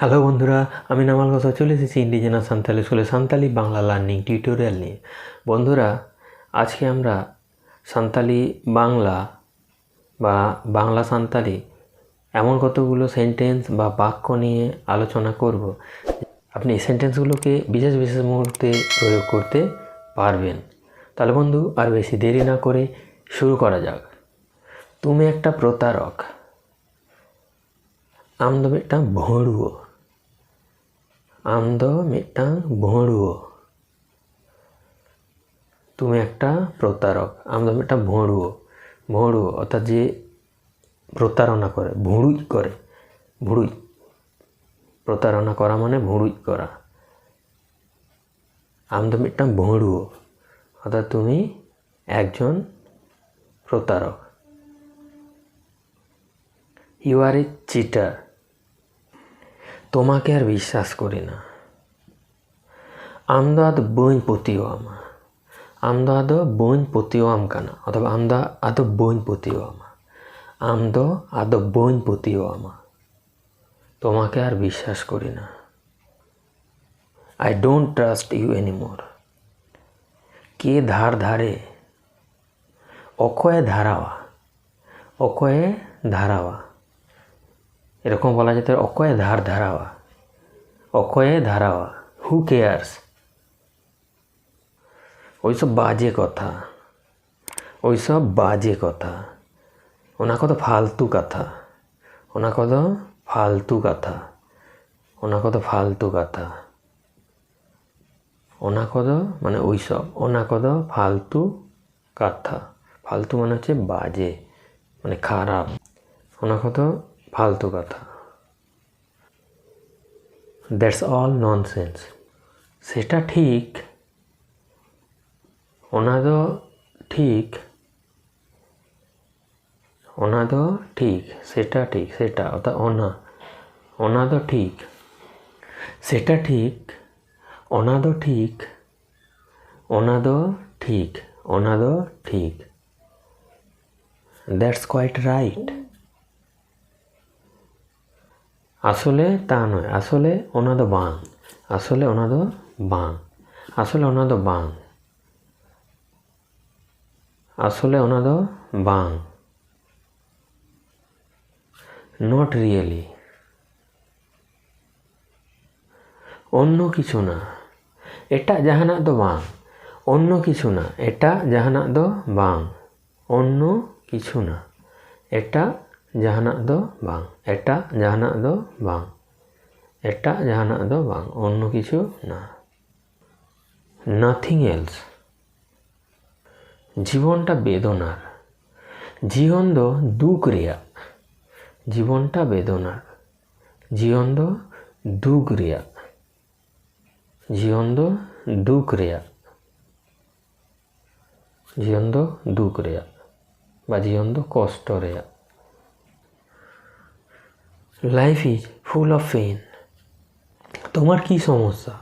Hello বন্ধুরা, আমি নামাল কথা চলে এসেছি ইন্ডিজেনাস সান্তালি স্কুলে সান্তালি বাংলা লার্নিং টিউটোরিয়াল নিয়ে। বন্ধুরা, আজকে আমরা সান্তালি বাংলা বা বাংলা সান্তালি এমন কতগুলো সেন্টেন্স বা বাক্য নিয়ে আলোচনা করব। আপনি এই সেন্টেন্সগুলোকে বিশেষ বিশেষ মুহূর্তে প্রয়োগ করতে পারবেন। তাহলে বন্ধু, আর বেশি দেরি না করে শুরু করা যাক। তুমি একটা প্রতারক। আমদো মিদটাং ভড়ুয়ো। আমদো মিদটাং ভড়ুয়ো। তুমি একটা প্রতারক। আমদো মিদটাং ভড়ুয়ো। ভড়ুয়ো অর্থাৎ যে প্রতারণা করে, ভুড়ুই করে, ভুড়ুই। প্রতারণা করা মানে ভুড়ুই করা। আমদো মিদটাং ভড়ুয়ো অর্থাৎ তুমি একজন প্রতারক। You are a cheater. তোমাকে আর বিশ্বাস করি না। আমদো আদো বইন পতিও আমা। আমদো আদো বইন পতিও আম কানা অথবা আমদো আদো বইন পতিও আমা। আমদো আদো বইন পতিও আমা। তোমাকে আর বিশ্বাস করি না। I don't trust you anymore. কে ধার ধারে। অকয়ে ধারাওয়া। অকয়ে ধারাওয়া এরকম বলা যেতে পারে অকয়ে ধার ধারাওয়া। অকয়ে ধারাওয়া। Who cares. ওইসব বাজে কথা। ওইসব বাজে কথা। ওনা কত ফালতু কথা। ওনা কত ফালতু কথা। ওনা কত ফালতু কথা। ওনা কত মানে ওইসব। ওনা কত ফালতু কথা। ফালতু মানে হচ্ছে বাজে, মানে খারাপ। ওনা কত ফালতু কথা। That's all nonsense. সেটা ঠিক। ওনা তো ঠিক। ওনা তো ঠিক। সেটা ঠিক। সেটা অর্থাৎ ওনা। ওনা তো ঠিক। সেটা ঠিক। ওনা তো ঠিক। ওনা তো ঠিক। ওনা তো ঠিক। That's quite right. আসলে তা নয়। আসলে ওনা তো বাং। আসলে ওনা তো বাং। আসলে ওনা তো বাং। আসলে ওনা তো বাং। Not really. অন্য কিছু না। এটা জাহানাক দো বাং। অন্য কিছু না। এটা জাহানাক দো বাং। অন্য কিছু না। এটা জাহানাক দো বাং। এটা জাহানাক দো বাং। এটা জাহানাক দো বাং। অন্য কিছু না। Nothing else. জীবনটা বেদনার। জীবন দো দুঃখ রেয়া। জীবনটা বেদনার। জীবন দো দুঃখ রেয়া। জীবন দো দুঃখ রেয়া। জীবন দো দুঃখ রেয়া বা জীবন দো কষ্ট রেয়া। Life is full of pain. তোমার কি সমস্যা?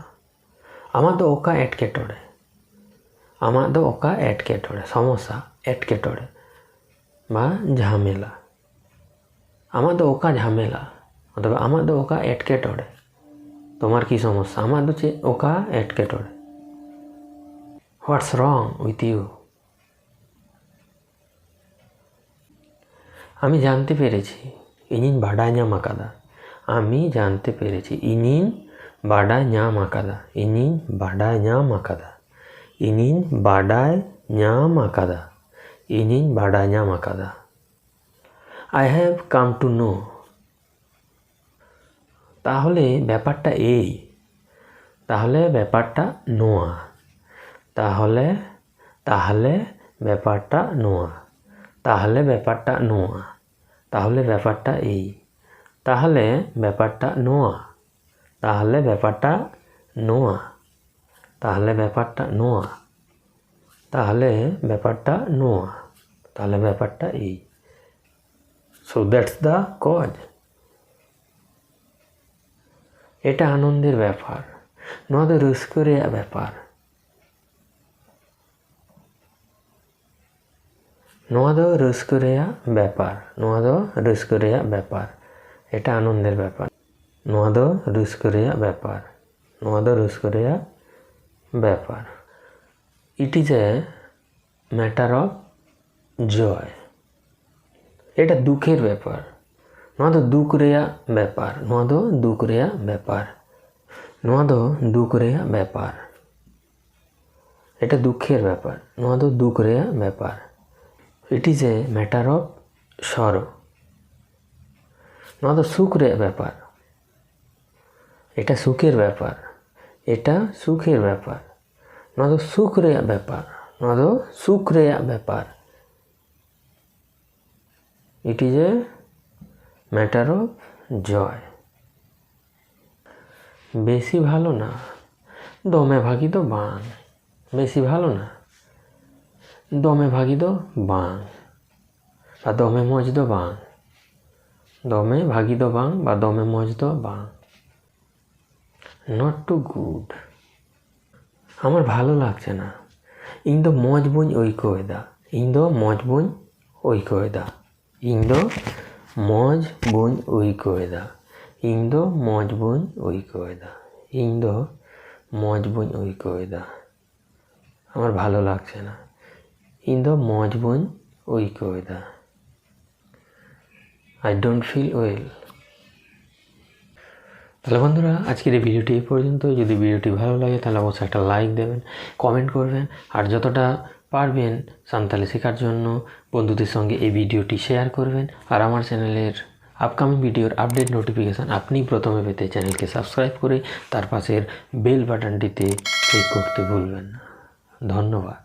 আমার তো ওকা এটকেটড়ে। আমার তো ওকা এটকেটড়ে। সমস্যা এটকেটড়ে বা ঝামেলা। আমার তো ওকা ঝামেলা অথবা আমার তো ওকা এটকেটড়ে। তোমার কি সমস্যা? আমার তো ওকা এটকেটড়ে। হোয়াটস রং উইথ ইউ? আমি জানতে পেরেছি। ইনিন বাডাই ñam akada। আমি জানতে পেরেছি। ইনিন বাডাই ñam akada। ইনিন বাডাই ñam akada। ইনিন বাডাই ñam akada। ইনিন বাডাই ñam akada। I have come to know। তাহলে ব্যাপারটা এই। তাহলে ব্যাপারটা নোয়া। তাহলে তাহলে ব্যাপারটা নোয়া। তাহলে ব্যাপারটা নোয়া। তাহলে ব্যাপারটা এই। তাহলে ব্যাপারটা নোয়া। তাহলে ব্যাপারটা নোয়া। তাহলে ব্যাপারটা নোয়া। তাহলে ব্যাপারটা নোয়া। তাহলে ব্যাপারটা এই। So that's the cause. এটা আনন্দের ব্যাপার। নোয়া দো রুস্কো রেয়া ব্যাপার। নোয়া দো রুস্কো রেয়া ব্যাপার। নোয়া দো রুস্কো রেয়া ব্যাপার। এটা আনন্দের ব্যাপার। ᱱᱚᱣᱟ ᱫᱚ ᱨᱟᱹᱥᱠᱟᱹ ᱨᱮᱭᱟᱜ ᱵᱮᱯᱟর, ᱱᱚᱣᱟ ᱫᱚ ᱨᱟᱹᱥᱠᱟᱹ ᱨᱮᱭᱟᱜ ব্যাপার। It is a matter of joy, এটা দুঃখের ব্যাপার। নয়া দো দুঃখ রেয়া ব্যাপার, নয়া দো দুঃখ রেয়া ব্যাপার, নয়া দো দুঃখ রেয়া ব্যাপার, এটা দুঃখের ব্যাপার। নয়া দো দুঃখ রেয়া ব্যাপার। It is a matter of sorrow, নয়া দো সুখ রেয়া ব্যাপার, এটা সুখের ব্যাপার, এটা সুখের ব্যাপার। নয়া দো সুখ রেয়া ব্যাপার, নয়া দো সুখ রেয়া ব্যাপার। It is a matter of joy. বেশি ভালো না, দমে ভাগি তো বাং, বেশি ভালো না, দমে ভাগি তো বাং বা দমে মজ দো বাং, দমে ভাগি দো বাং বা দমে মজ দো বাং। নট টু গুড, আমার ভালো লাগছে না। ᱤᱧ ᱫᱚ ᱢᱚᱡᱽ ᱵᱟᱹᱧ ᱟᱹᱭᱠᱟᱹᱣᱮᱫᱟ, ᱤᱧ ᱫᱚ ᱢᱚᱡᱽ ᱵᱟᱹᱧ ᱟᱹᱭᱠᱟᱹᱣᱮᱫᱟ, ᱤᱧ ᱫᱚ মজ বই ঐক্যদা, ইং দো মজ বই ঐক্যদা, ইং দো মজ বই ঐক্যদা, আমার ভালো লাগছে না। ইং দো মজ বই ঐক্যদা, আই ডোন্ট ফিল ওয়েল। তাহলে বন্ধুরা আজকের এই ভিডিওটি এই পর্যন্ত। যদি ভিডিওটি ভালো লাগে তাহলে অবশ্যই একটা লাইক দেবেন, কমেন্ট করবেন, আর যতটা পারবেন সান্তালি শেখার জন্য বন্ধুদের সঙ্গে এই ভিডিওটি শেয়ার করবেন। আর আমার চ্যানেলের আপকামিং ভিডিওর আপডেট নোটিফিকেশান আপনি প্রথমে পেতে চ্যানেলকে সাবস্ক্রাইব করে তার পাশের বেল বাটনটিতে ক্লিক করতে ভুলবেন না। ধন্যবাদ।